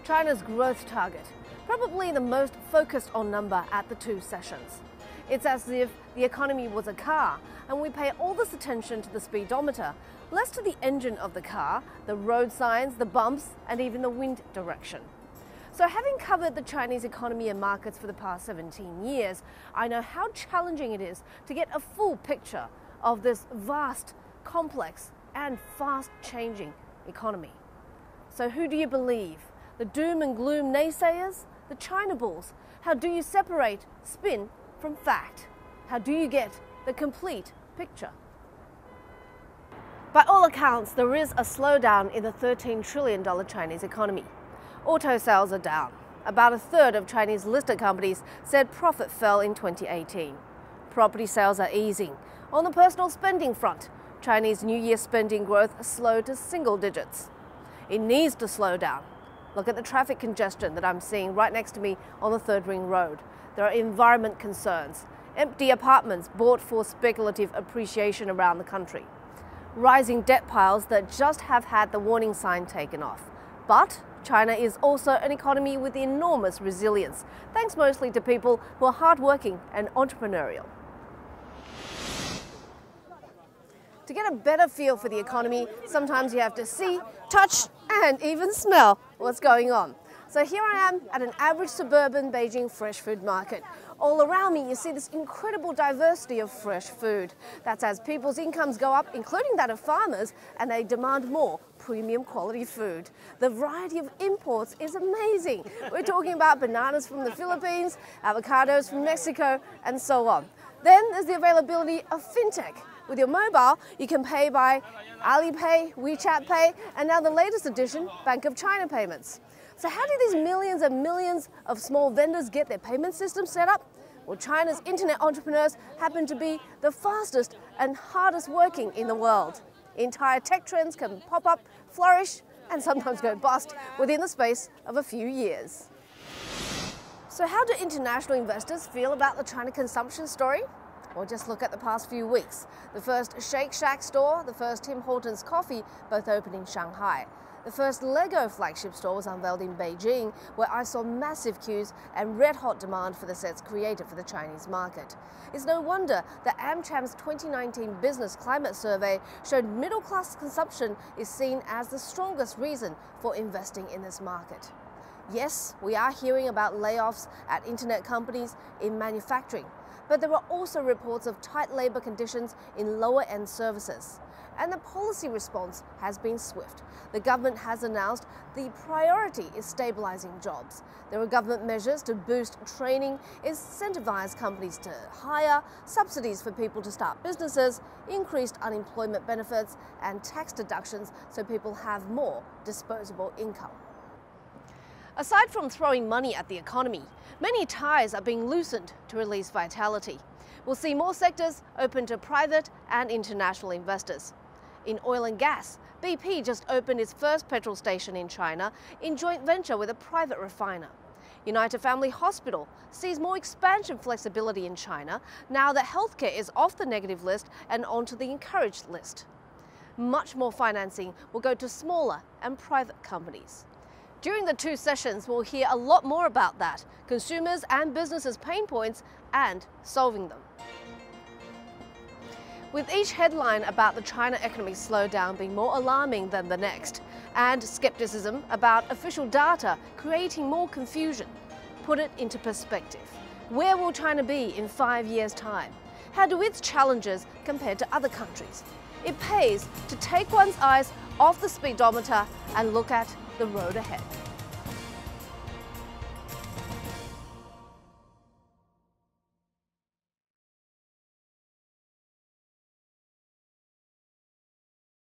China's growth target, probably the most focused on number at the two sessions. It's as if the economy was a car and we pay all this attention to the speedometer, less to the engine of the car, the road signs, the bumps, and even the wind direction. So having covered the Chinese economy and markets for the past 17 years, I know how challenging it is to get a full picture of this vast, complex, and fast-changing economy. So who do you believe? The doom and gloom naysayers? The China bulls? How do you separate spin from fact? How do you get the complete picture? By all accounts, there is a slowdown in the $13 trillion Chinese economy. Auto sales are down. About a third of Chinese listed companies said profit fell in 2018. Property sales are easing. On the personal spending front, Chinese New Year spending growth slowed to single digits. It needs to slow down. Look at the traffic congestion that I'm seeing right next to me on the Third Ring Road. There are environment concerns, empty apartments bought for speculative appreciation around the country, rising debt piles that just have had the warning sign taken off. But China is also an economy with enormous resilience, thanks mostly to people who are hardworking and entrepreneurial. To get a better feel for the economy, sometimes you have to see, touch, and even smell what's going on. So here I am at an average suburban Beijing fresh food market. All around me, you see this incredible diversity of fresh food. That's as people's incomes go up, including that of farmers, and they demand more premium quality food. The variety of imports is amazing. We're talking about bananas from the Philippines, avocados from Mexico, and so on. Then there's the availability of fintech. With your mobile, you can pay by Alipay, WeChat Pay, and now the latest addition, Bank of China payments. So how do these millions and millions of small vendors get their payment system set up? Well, China's internet entrepreneurs happen to be the fastest and hardest working in the world. Entire tech trends can pop up, flourish, and sometimes go bust within the space of a few years. So how do international investors feel about the China consumption story? Well, just look at the past few weeks. The first Shake Shack store, the first Tim Hortons coffee, both opened in Shanghai. The first Lego flagship store was unveiled in Beijing, where I saw massive queues and red-hot demand for the sets created for the Chinese market. It's no wonder that AmCham's 2019 Business Climate Survey showed middle-class consumption is seen as the strongest reason for investing in this market. Yes, we are hearing about layoffs at internet companies in manufacturing, but there are also reports of tight labor conditions in lower-end services. And the policy response has been swift. The government has announced the priority is stabilizing jobs. There are government measures to boost training, incentivize companies to hire, subsidies for people to start businesses, increased unemployment benefits, and tax deductions so people have more disposable income. Aside from throwing money at the economy, many ties are being loosened to release vitality. We'll see more sectors open to private and international investors. In oil and gas, BP just opened its first petrol station in China in joint venture with a private refiner. United Family Hospital sees more expansion flexibility in China now that healthcare is off the negative list and onto the encouraged list. Much more financing will go to smaller and private companies. During the two sessions, we'll hear a lot more about that, consumers and businesses' pain points and solving them. With each headline about the China economic slowdown being more alarming than the next, and skepticism about official data creating more confusion, put it into perspective. Where will China be in 5 years' time? How do its challenges compare to other countries? It pays to take one's eyes off the speedometer and look at the road ahead.